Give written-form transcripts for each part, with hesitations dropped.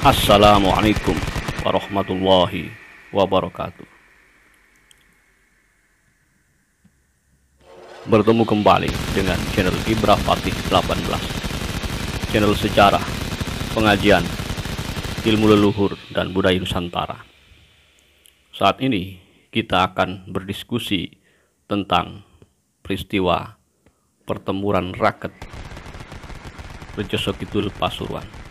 Assalamualaikum warahmatullahi wabarakatuh. Bertemu kembali dengan channel Ibrah Fatih 18, channel sejarah, pengajian, ilmu leluhur dan budaya Nusantara. Saat ini kita akan berdiskusi tentang peristiwa pertempuran raket Rejoso Kidul Pasuruan.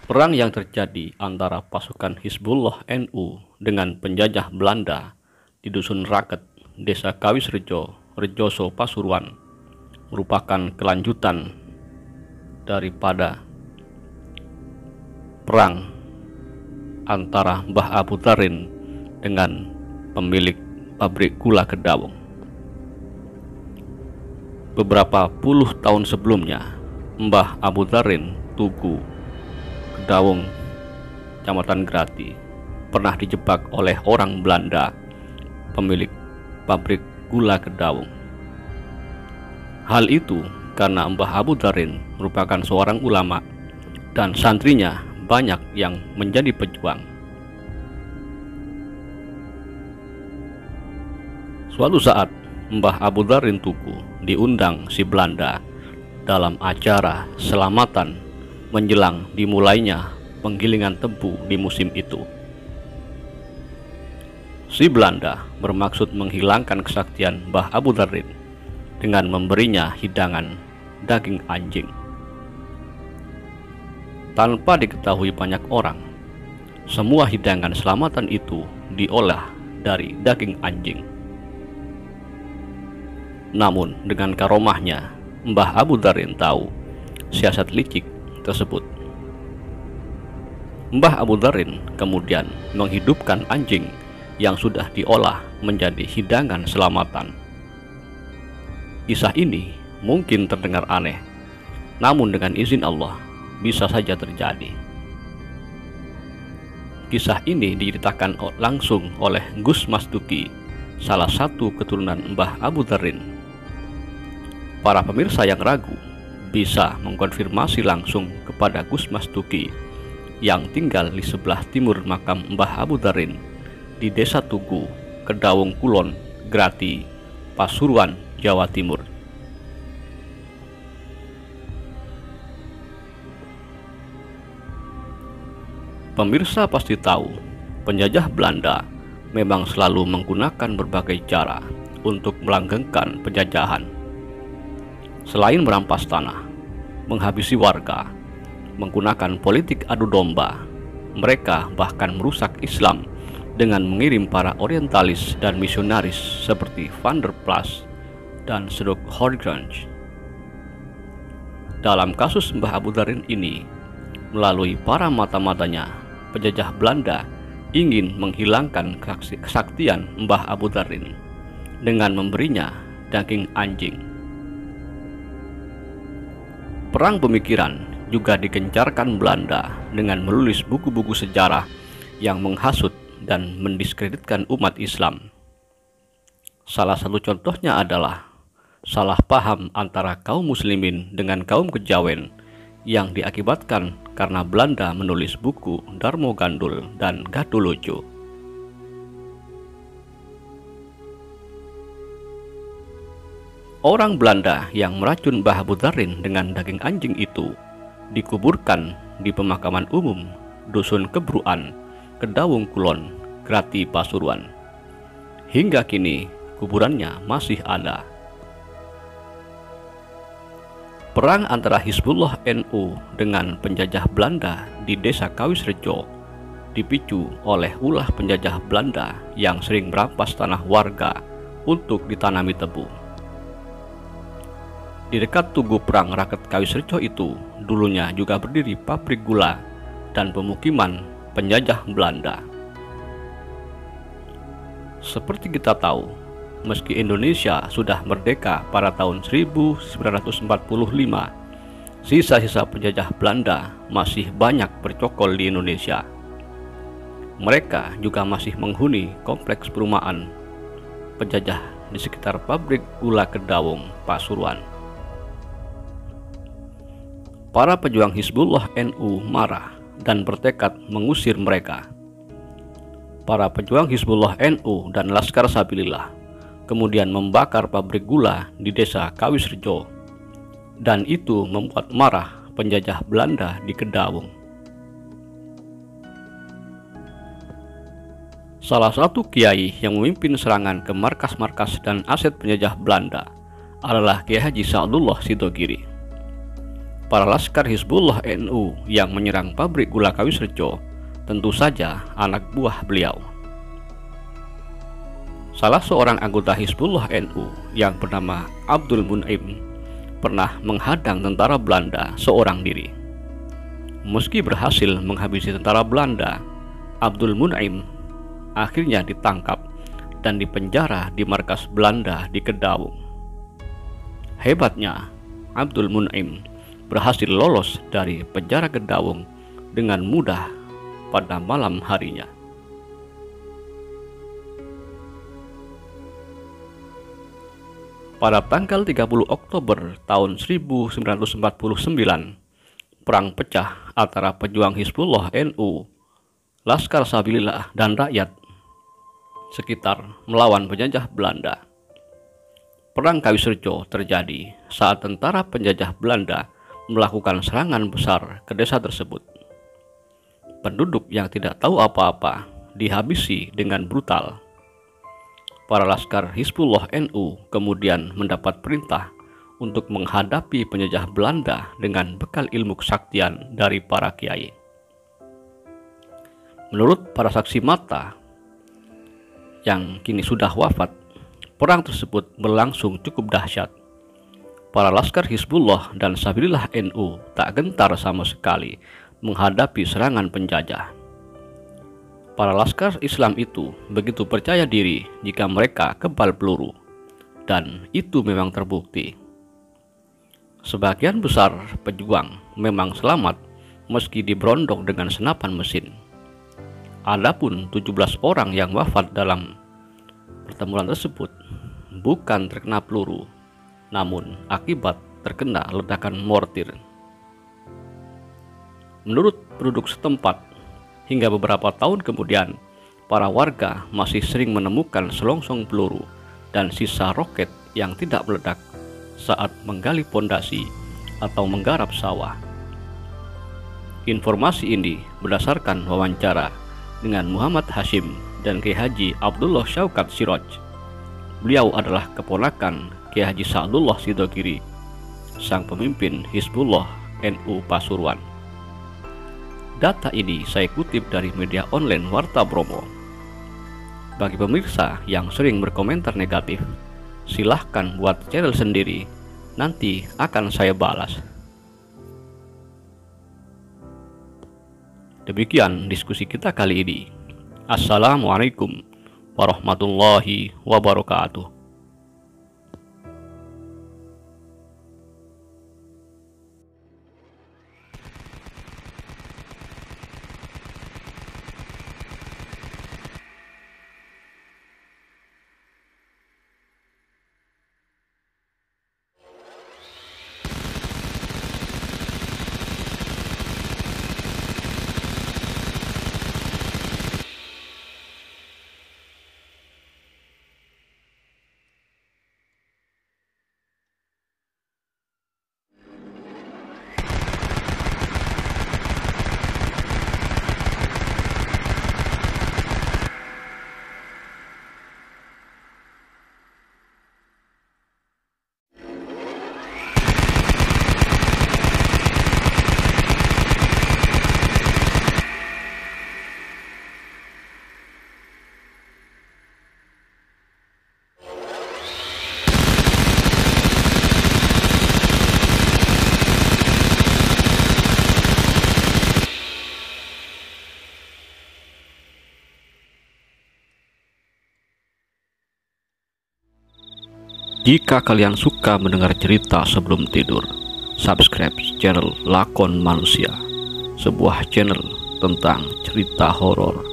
Perang yang terjadi antara pasukan Hizbullah NU dengan penjajah Belanda di Dusun Raket, Desa Kawisrejo, Rejoso Pasuruan merupakan kelanjutan daripada perang antara Mbah Abu Dharin dengan pemilik pabrik gula Kedawung. Beberapa puluh tahun sebelumnya, Mbah Abu Dharin Tugu Kedawung, Kecamatan Grati, pernah dijebak oleh orang Belanda, pemilik pabrik gula Kedawung. Hal itu karena Mbah Abu Dharin merupakan seorang ulama dan santrinya banyak yang menjadi pejuang. Suatu saat Mbah Abu Dharin Tugu diundang si Belanda dalam acara selamatan menjelang dimulainya penggilingan tebu di musim itu. Si Belanda bermaksud menghilangkan kesaktian Mbah Abu Dharin dengan memberinya hidangan daging anjing. Tanpa diketahui banyak orang, semua hidangan selamatan itu diolah dari daging anjing. Namun dengan karomahnya, Mbah Abu Dharin tahu siasat licik tersebut. Mbah Abu Dharin kemudian menghidupkan anjing yang sudah diolah menjadi hidangan selamatan. Kisah ini mungkin terdengar aneh, namun dengan izin Allah bisa saja terjadi. Kisah ini diceritakan langsung oleh Gus Masduki, salah satu keturunan Mbah Abu Dharin. Para pemirsa yang ragu bisa mengkonfirmasi langsung kepada Gus Masduki yang tinggal di sebelah timur makam Mbah Abu Dharin di Desa Tugu, Kedawung Kulon, Grati, Pasuruan, Jawa Timur. Pemirsa pasti tahu, penjajah Belanda memang selalu menggunakan berbagai cara untuk melanggengkan penjajahan. Selain merampas tanah, menghabisi warga, menggunakan politik adu domba, mereka bahkan merusak Islam dengan mengirim para orientalis dan misionaris seperti Van der Plas dan Sedok Horgrange. Dalam kasus Mbah Abu Dharin ini, melalui para mata-matanya, penjajah Belanda ingin menghilangkan kesaktian Mbah Abu Dharin dengan memberinya daging anjing. Perang pemikiran juga digencarkan Belanda dengan menulis buku-buku sejarah yang menghasut dan mendiskreditkan umat Islam. Salah satu contohnya adalah salah paham antara kaum muslimin dengan kaum kejawen yang diakibatkan karena Belanda menulis buku Darmo Gandul dan Gatolojo. Orang Belanda yang meracun Mbah Abu Dharin dengan daging anjing itu dikuburkan di pemakaman umum Dusun Kebruan, Kedawung Kulon, Grati, Pasuruan. Hingga kini kuburannya masih ada. Perang antara Hizbullah NU dengan penjajah Belanda di Desa Kawisrejo dipicu oleh ulah penjajah Belanda yang sering merampas tanah warga untuk ditanami tebu. Di dekat Tugu Perang Raket Kawisrejo itu dulunya juga berdiri pabrik gula dan pemukiman penjajah Belanda. Seperti kita tahu, meski Indonesia sudah merdeka pada tahun 1945, sisa-sisa penjajah Belanda masih banyak bercokol di Indonesia. Mereka juga masih menghuni kompleks perumahan penjajah di sekitar pabrik gula Kedawung, Pasuruan. Para pejuang Hizbullah NU marah dan bertekad mengusir mereka. Para pejuang Hizbullah NU dan Laskar Sabilillah kemudian membakar pabrik gula di desa Kawisrejo, dan itu membuat marah penjajah Belanda di Kedawung. Salah satu kiai yang memimpin serangan ke markas-markas dan aset penjajah Belanda adalah Kiai Haji Sa'dullah Sidogiri. Para laskar Hizbullah NU yang menyerang pabrik gula Kawisrejo tentu saja anak buah beliau. Salah seorang anggota Hizbullah NU yang bernama Abdul Mun'im pernah menghadang tentara Belanda seorang diri. Meski berhasil menghabisi tentara Belanda, Abdul Mun'im akhirnya ditangkap dan dipenjara di markas Belanda di Kedawung. Hebatnya, Abdul Mun'im berhasil lolos dari penjara Kedawung dengan mudah pada malam harinya. Pada tanggal 30 Oktober tahun 1949, perang pecah antara pejuang Hizbullah NU, Laskar Sabilillah dan rakyat sekitar melawan penjajah Belanda. Perang Kawisrejo terjadi saat tentara penjajah Belanda melakukan serangan besar ke desa tersebut. Penduduk yang tidak tahu apa-apa dihabisi dengan brutal. Para laskar Hizbullah NU kemudian mendapat perintah untuk menghadapi penjajah Belanda dengan bekal ilmu kesaktian dari para kiai. Menurut para saksi mata yang kini sudah wafat, perang tersebut berlangsung cukup dahsyat. Para laskar Hizbullah dan Sabilillah NU tak gentar sama sekali menghadapi serangan penjajah. Para laskar Islam itu begitu percaya diri jika mereka kebal peluru, dan itu memang terbukti. Sebagian besar pejuang memang selamat meski diberondong dengan senapan mesin. Adapun 17 orang yang wafat dalam pertempuran tersebut bukan terkena peluru, namun akibat terkena ledakan mortir. Menurut penduduk setempat, hingga beberapa tahun kemudian, para warga masih sering menemukan selongsong peluru dan sisa roket yang tidak meledak saat menggali pondasi atau menggarap sawah. Informasi ini berdasarkan wawancara dengan Muhammad Hashim dan Kiai Haji Abdullah Syaukat Siroj. Beliau adalah keponakan Kiai Haji Sa'dullah Sidogiri, sang pemimpin Hizbullah NU Pasuruan. Data ini saya kutip dari media online Warta Bromo. Bagi pemirsa yang sering berkomentar negatif, silahkan buat channel sendiri, nanti akan saya balas. Demikian diskusi kita kali ini. Assalamualaikum warahmatullahi wabarakatuh. Jika kalian suka mendengar cerita sebelum tidur, subscribe channel Lakon Manusia, sebuah channel tentang cerita horor,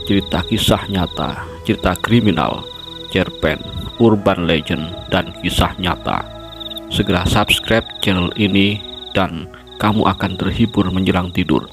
cerita kisah nyata, cerita kriminal, cerpen, urban legend, dan kisah nyata. Segera subscribe channel ini dan kamu akan terhibur menjelang tidur.